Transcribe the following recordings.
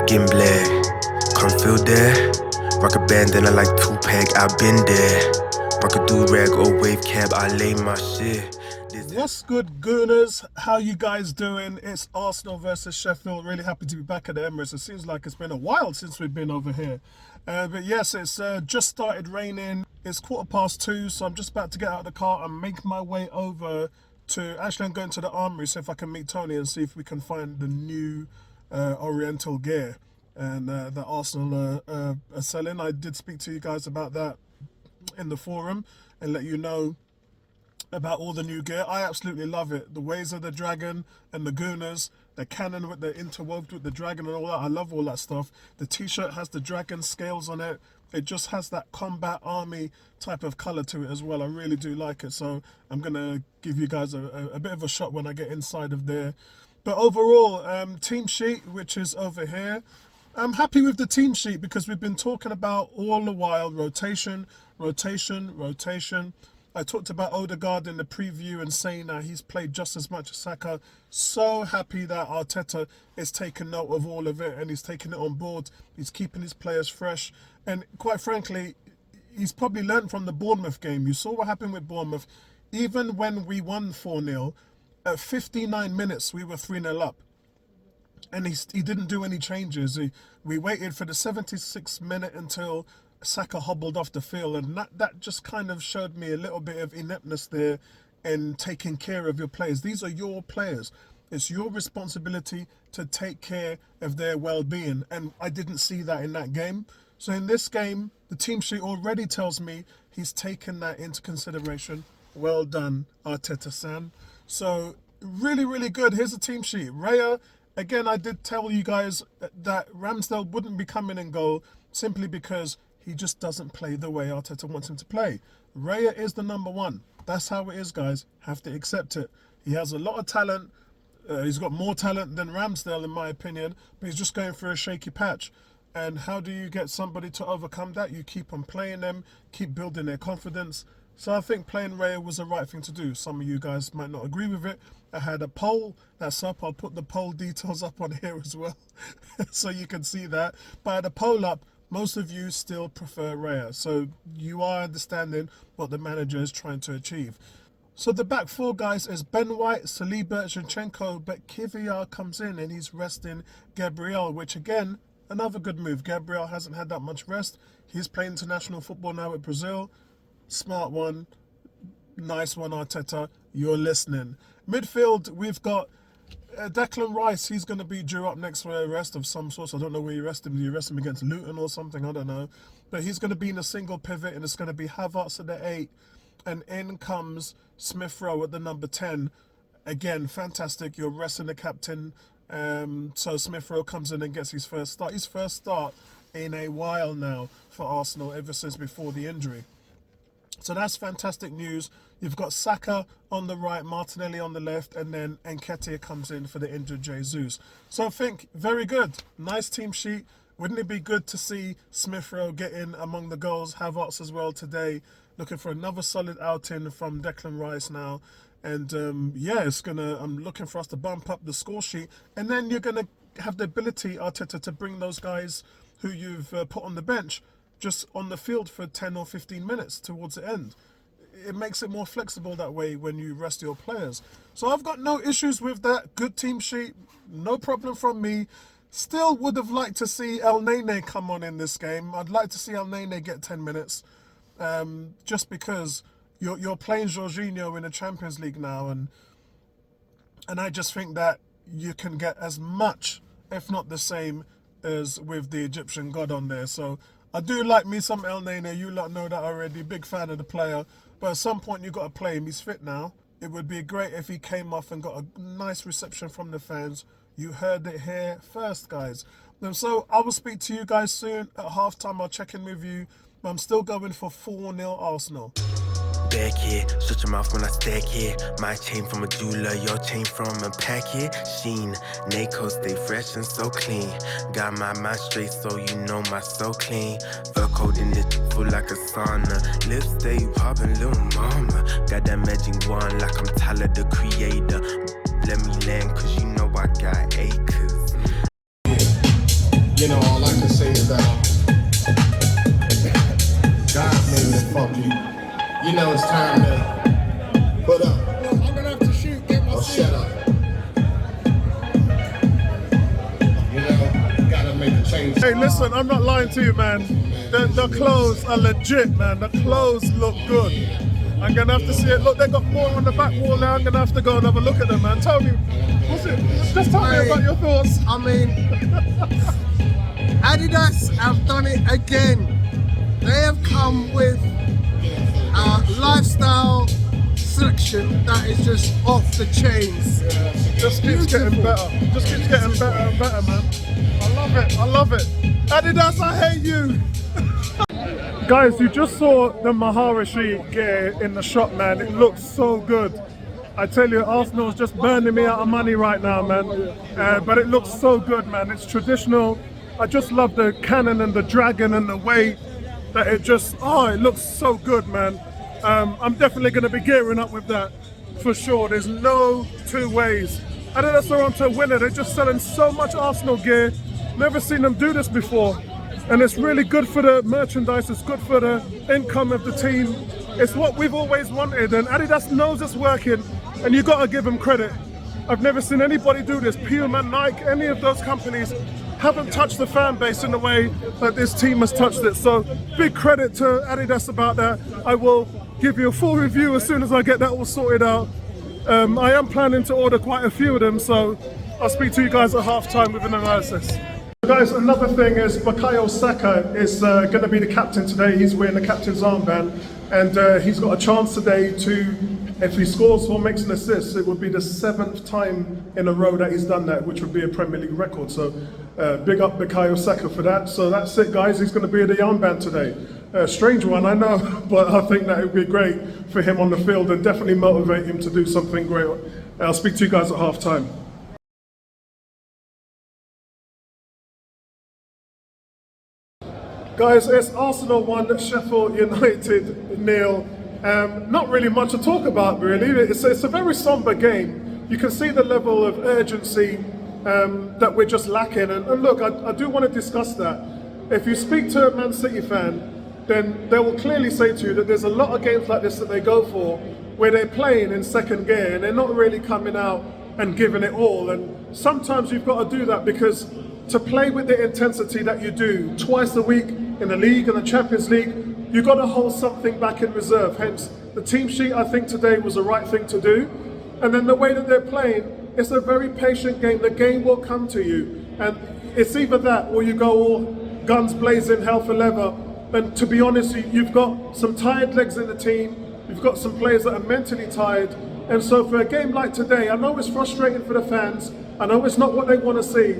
Gimble, come feel there. Rock a bandana like Tupac, I've been there. Rock a do-rag or wave cab, I lay my shit. What's good, Gooners? How you guys doing? It's Arsenal versus Sheffield. Really happy to be back at the Emirates. It seems like it's been a while since we've been over here. But yes, it's just started raining. It's 2:15, so I'm just about to get out of the car and make my way over to... Actually, I'm going to the Armory, so if I can meet Tony and see if we can find the new Oriental gear and that Arsenal are selling. I did speak to you guys about that in the forum and let you know about all the new gear. I absolutely love it. The ways of the dragon and the Gooners, the cannon with the interwoved with the dragon and all that. I love all that stuff. The t-shirt has the dragon scales on it. It just has that combat army type of color to it as well. I really do like it. So I'm gonna give you guys a bit of a shot when I get inside of there. But overall, team sheet, which is over here, I'm happy with the team sheet because we've been talking about all the while rotation. I talked about Odegaard in the preview and saying that he's played just as much as Saka. So happy that Arteta is taking note of all of it and he's taking it on board. He's keeping his players fresh. And quite frankly, he's probably learned from the Bournemouth game. You saw what happened with Bournemouth. Even when we won 4-0, at 59 minutes, we were 3-0 up. And he didn't do any changes. We waited for the 76th minute until Saka hobbled off the field, and that just kind of showed me a little bit of ineptness there in taking care of your players. These are your players. It's your responsibility to take care of their well-being, and I didn't see that in that game. So in this game, the team sheet already tells me he's taken that into consideration. Well done, Arteta-san. So really, really good. Here's the team sheet. Raya, again, I did tell you guys that Ramsdale wouldn't be coming in goal simply because he just doesn't play the way Arteta wants him to play. Raya is the number one. That's how it is, guys. Have to accept it. He has a lot of talent. He's got more talent than Ramsdale, in my opinion, but he's just going through a shaky patch. And how do you get somebody to overcome that? You keep on playing them, keep building their confidence. So I think playing Raya was the right thing to do. Some of you guys might not agree with it. I had a poll that's up. I'll put the poll details up on here as well so you can see that. But I had a poll up. Most of you still prefer Raya, so you are understanding what the manager is trying to achieve. So the back four, guys, is Ben White, Saliba, Zinchenko, but Nketiah comes in and he's resting Gabriel, which again, another good move. Gabriel hasn't had that much rest. He's playing international football now with Brazil. Smart one, nice one, Arteta. You're listening. Midfield, we've got Declan Rice. He's going to be due up next for a rest of some sort. I don't know where you rest him. Do you rest him against Luton or something? I don't know. But he's going to be in a single pivot, and it's going to be Havertz at the 8. And in comes Smith Rowe at the number 10. Again, fantastic. You're resting the captain. So Smith Rowe comes in and gets his first start. His first start in a while now for Arsenal, ever since before the injury. So that's fantastic news. You've got Saka on the right, Martinelli on the left, and then Nketiah comes in for the injured Jesus. So I think very good. Nice team sheet. Wouldn't it be good to see Smith Rowe get in among the goals? Havertz as well today. Looking for another solid outing from Declan Rice now. And yeah, I'm looking for us to bump up the score sheet. And then you're going to have the ability, Arteta, to bring those guys who you've put on the bench just on the field for 10 or 15 minutes towards the end. It makes it more flexible that way when you rest your players. So I've got no issues with that. Good team sheet, no problem from me. Still would have liked to see El Nene come on in this game. I'd like to see El Nene get 10 minutes, just because you're playing Jorginho in the Champions League now, and I just think that you can get as much, if not the same, as with the Egyptian god on there. So I do like me some El Nene. You lot know that already. Big fan of the player. But at some point, you've got to play him. He's fit now. It would be great if he came off and got a nice reception from the fans. You heard it here first, guys. And so I will speak to you guys soon. At halftime, I'll check in with you. But I'm still going for 4-0 Arsenal. Back here, shut your mouth when I stack here. My chain from a jeweler, your chain from a packet. Sheen, Nako stay fresh and so clean. Got my mind straight so you know my so clean. Fur coat in this full like a sauna. Lips stay poppin', little mama. Got that magic wand like I'm Tyler the Creator. Let me land cause you know I got acres. know, all I can say is that God made me fuck you. You know, it's time to put up. No, I'm gonna have to shoot. Get my Oh, shut up. You know, gotta make a change. Hey, listen, I'm not lying to you, man. The clothes are legit, man. The clothes look good. I'm gonna have to see it. Look, they got more on the back wall now. I'm gonna have to go and have a look at them, man. Tell me, what's it? Just tell me about your thoughts. I mean, Adidas have done it again. They have come with a lifestyle selection that is just off the chains. Just keeps getting better. Just keeps getting better and better, man. I love it. I love it. Adidas, I hate you. Guys, you just saw the Maharishi gear in the shop, man. It looks so good. I tell you, Arsenal's just burning me out of money right now, man. But it looks so good, man. It's traditional. I just love the cannon and the dragon and the way that it just, it looks so good, man. I'm definitely going to be gearing up with that for sure. There's no two ways. Adidas are onto a winner. They're just selling so much Arsenal gear. Never seen them do this before. And it's really good for the merchandise, it's good for the income of the team. It's what we've always wanted, and Adidas knows it's working, and you gotta give them credit. I've never seen anybody do this. Puma, Nike, any of those companies haven't touched the fan base in the way that this team has touched it. So big credit to Adidas about that. I will give you a full review as soon as I get that all sorted out. I am planning to order quite a few of them, so I'll speak to you guys at halftime with an analysis. Guys, another thing is Bukayo Saka is going to be the captain today. He's wearing the captain's armband, and he's got a chance today to, if he scores or makes an assist, it would be the 7th time in a row that he's done that, which would be a Premier League record. So big up Bukayo Saka for that. So that's it, guys. He's going to be in the armband today. Strange one, I know, but I think that it would be great for him on the field and definitely motivate him to do something great. I'll speak to you guys at half time. Guys, it's Arsenal 1, Sheffield United 0. Not really much to talk about, really. It's a very somber game. You can see the level of urgency that we're just lacking. And look, I do want to discuss that. If you speak to a Man City fan, then they will clearly say to you that there's a lot of games like this that they go for where they're playing in second gear and they're not really coming out and giving it all. And sometimes you've got to do that because to play with the intensity that you do twice a week in the league and the Champions League, you've got to hold something back in reserve. Hence, the team sheet I think today was the right thing to do. And then the way that they're playing, it's a very patient game. The game will come to you. And it's either that or you go all guns blazing, hell for leather. And to be honest, you've got some tired legs in the team. You've got some players that are mentally tired. And so for a game like today, I know it's frustrating for the fans. I know it's not what they want to see.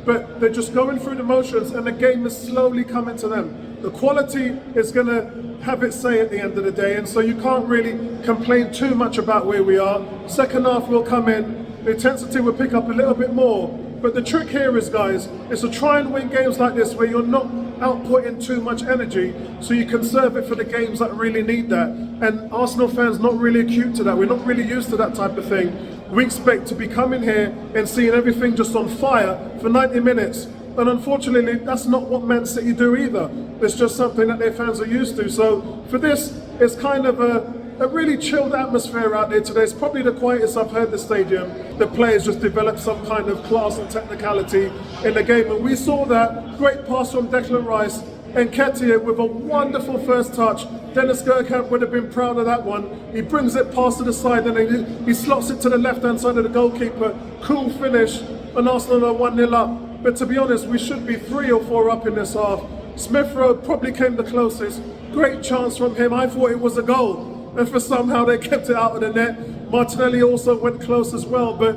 But they're just going through the motions and the game is slowly coming to them. The quality is going to have its say at the end of the day, and so you can't really complain too much about where we are. Second half will come in, the intensity will pick up a little bit more. But the trick here is, guys, is to try and win games like this where you're not outputting too much energy so you conserve it for the games that really need that. And Arsenal fans not really acute to that. We're not really used to that type of thing. We expect to be coming here and seeing everything just on fire for 90 minutes. And unfortunately, that's not what Man City do either. It's just something that their fans are used to. So for this, it's kind of a really chilled atmosphere out there today. It's probably the quietest I've heard the stadium. The players just developed some kind of class and technicality in the game. And we saw that great pass from Declan Rice and Nketiah with a wonderful first touch. Dennis Gerkamp would have been proud of that one. He brings it past to the side and he slots it to the left-hand side of the goalkeeper. Cool finish, and Arsenal are 1-0 up. But to be honest, we should be 3 or 4 up in this half. Smith Rowe probably came the closest. Great chance from him. I thought it was a goal. And for somehow they kept it out of the net. Martinelli also went close as well. But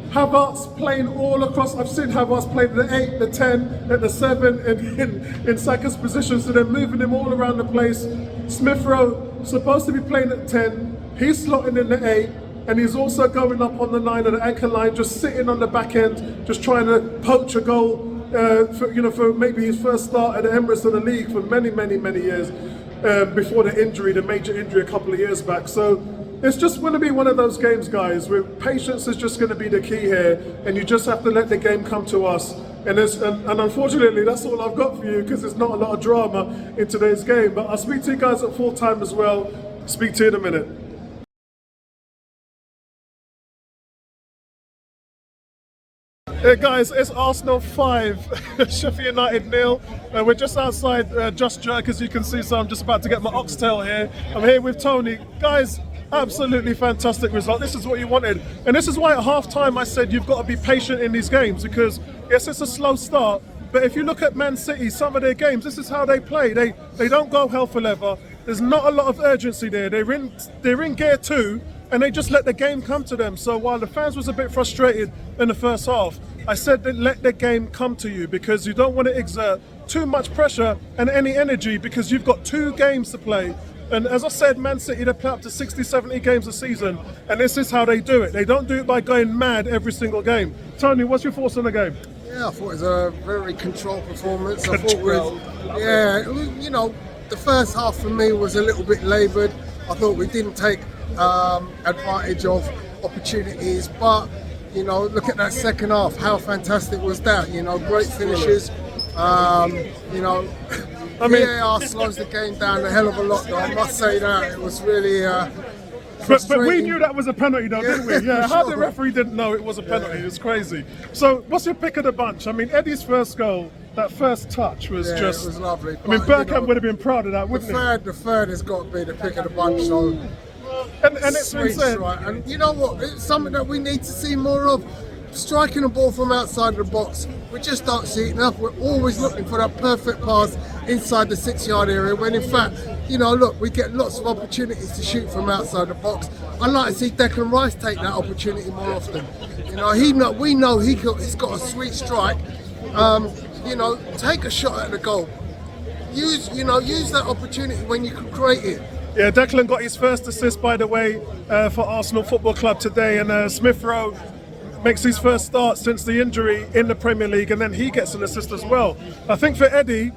Havertz playing all across. I've seen Havertz play the 8, the 10, at the 7 in Saka's position. So they're moving him all around the place. Smith Rowe supposed to be playing at 10. He's slotting in the 8. And he's also going up on the 9 of the anchor line, just sitting on the back end, just trying to poach a goal for maybe his first start at the Emirates of the league for many years before the major injury a couple of years back. So it's just going to be one of those games, guys, where patience is just going to be the key here, and you just have to let the game come to us. And unfortunately, that's all I've got for you because there's not a lot of drama in today's game. But I'll speak to you guys at full time as well. Speak to you in a minute. Hey guys, it's Arsenal 5, Sheffield United 0. We're just outside Just Jerk, as you can see, so I'm just about to get my oxtail here. I'm here with Tony. Guys, absolutely fantastic result. This is what you wanted. And this is why at half-time I said you've got to be patient in these games, because yes, it's a slow start, but if you look at Man City, some of their games, this is how they play. They don't go hell for leather. There's not a lot of urgency there. They're in gear 2, and they just let the game come to them. So while the fans was a bit frustrated in the first half, I said that let the game come to you, because you don't want to exert too much pressure and any energy, because you've got 2 games to play. And as I said, Man City, they play up to 60, 70 games a season, and this is how they do it. They don't do it by going mad every single game. Tony, what's your thoughts on the game? Yeah, I thought it was a very controlled performance. I thought you know, the first half for me was a little bit laboured. I thought we didn't take advantage of opportunities, but you know, look at that second half. How fantastic was that? You know, great finishes. You know, I mean, VAR slows the game down a hell of a lot, though. I must say that it was really. But we knew that was a penalty, though, didn't we? Yeah. How the referee didn't know it was a penalty? It's crazy. So, what's your pick of the bunch? I mean, Eddie's first goal, that first touch was just. It was lovely. I mean, Bergkamp would have been proud of that, wouldn't he? The third has got to be the pick of the bunch. So. And it's been said. Right. And you know what? It's something that we need to see more of. Striking a ball from outside the box, we just don't see it enough. We're always looking for that perfect pass inside the 6-yard area, when in fact, you know, look, we get lots of opportunities to shoot from outside the box. I'd like to see Declan Rice take that opportunity more often. You know, we know he's got a sweet strike. You know, take a shot at the goal. Use that opportunity when you can create it. Yeah, Declan got his first assist, by the way, for Arsenal Football Club today, and Smith Rowe makes his first start since the injury in the Premier League, and then he gets an assist as well. I think for Eddie,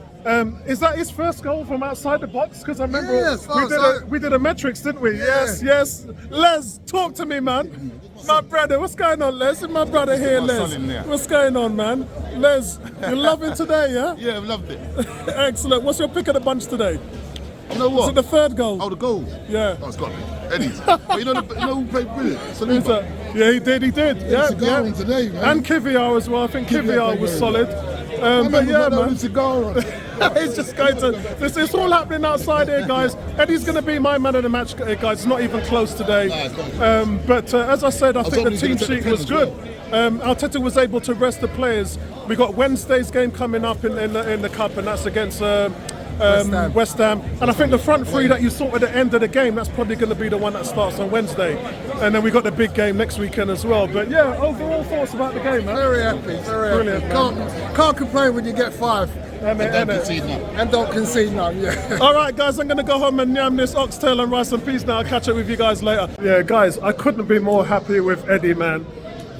is that his first goal from outside the box? Because I remember we did a metrics, didn't we? Yeah. Yes. Les, talk to me, man. My brother, what's going on, Les? My brother here, Les. What's going on, man? Les, you're loving today, yeah? Yeah, I've loved it. Excellent. What's your pick of the bunch today? You know what? Was it the third goal? Oh, the goal? Yeah. Oh, it's got me. Eddie's. But you know who played brilliant? Saliba. Yeah, he did. Yeah. Today, man. And Nketiah as well. I think Nketiah was solid. But yeah, man. It's just going to. It's all happening outside here, guys. Eddie's going to be my man of the match, guys. It's not even close today. But as I said, I think the team sheet was good. Arteta was able to rest the players. We got Wednesday's game coming up in the cup, and that's against. West Ham, and I think the front three that you saw at the end of the game, that's probably going to be the one that starts on Wednesday, and then we got the big game next weekend as well. But yeah, overall thoughts about the game, man? Very happy, Brilliant, happy. Can't complain when you get 5 and don't concede none. Yeah. All right, guys, I'm going to go home and yam this oxtail and rice and peas now. I'll catch up with you guys later. Yeah, guys, I couldn't be more happy with Eddie, man.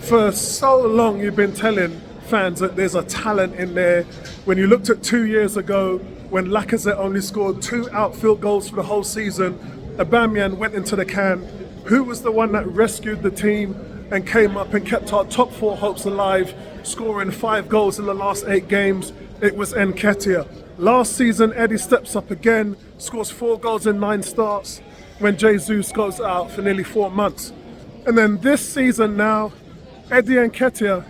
For so long, you've been telling fans that there's a talent in there. When you looked at 2 years ago, when Lacazette only scored 2 outfield goals for the whole season, Aubameyang went into the can. Who was the one that rescued the team and came up and kept our top 4 hopes alive, scoring 5 goals in the last 8 games? It was Nketiah. Last season, Eddie steps up again, scores 4 goals in 9 starts when Jesus goes out for nearly 4 months. And then this season now, Eddie Nketiah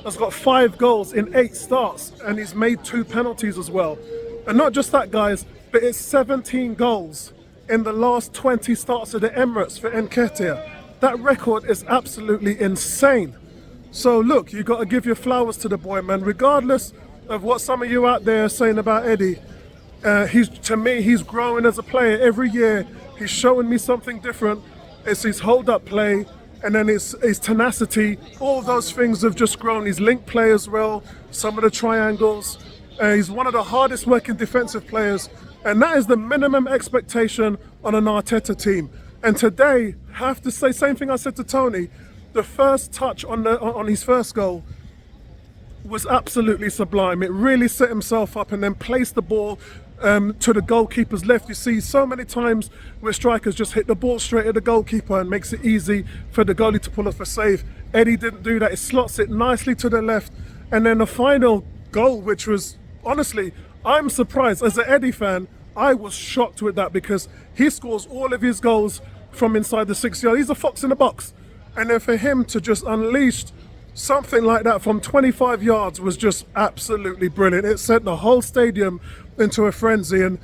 has got 5 goals in 8 starts, and he's made 2 penalties as well. And not just that, guys, but it's 17 goals in the last 20 starts of the Emirates for Nketiah. That record is absolutely insane. So look, you got to give your flowers to the boy, man. Regardless of what some of you out there are saying about Eddie, to me, he's growing as a player every year. He's showing me something different. It's his hold-up play, and then his tenacity. All those things have just grown. His link play as well, some of the triangles. He's one of the hardest working defensive players, and that is the minimum expectation on an Arteta team. And today, I have to say, same thing I said to Tony, the first touch on his first goal was absolutely sublime. It really set himself up and then placed the ball to the goalkeeper's left. You see so many times where strikers just hit the ball straight at the goalkeeper and makes it easy for the goalie to pull off a save. Eddie didn't do that. He slots it nicely to the left, And then the final goal, which was, honestly, I'm surprised. As an Eddie fan, I was shocked with that because he scores all of his goals from inside the 6 yard. He's a fox in the box. And then for him to just unleash something like that from 25 yards was just absolutely brilliant. It sent the whole stadium into a frenzy. And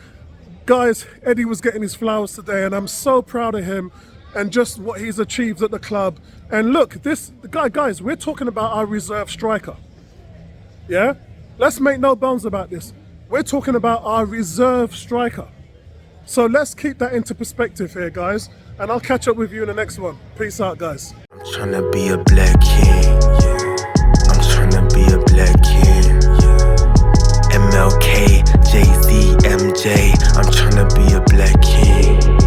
guys, Eddie was getting his flowers today, and I'm so proud of him and just what he's achieved at the club. And look, guys, we're talking about our reserve striker. Yeah? Let's make no bones about this. We're talking about our reserve striker. So let's keep that into perspective here, guys. And I'll catch up with you in the next one. Peace out, guys. I'm tryna be a black king, yeah. I'm tryna be a black king, yeah. MLK, Jay-Z, MJ, I'm tryna be a black king.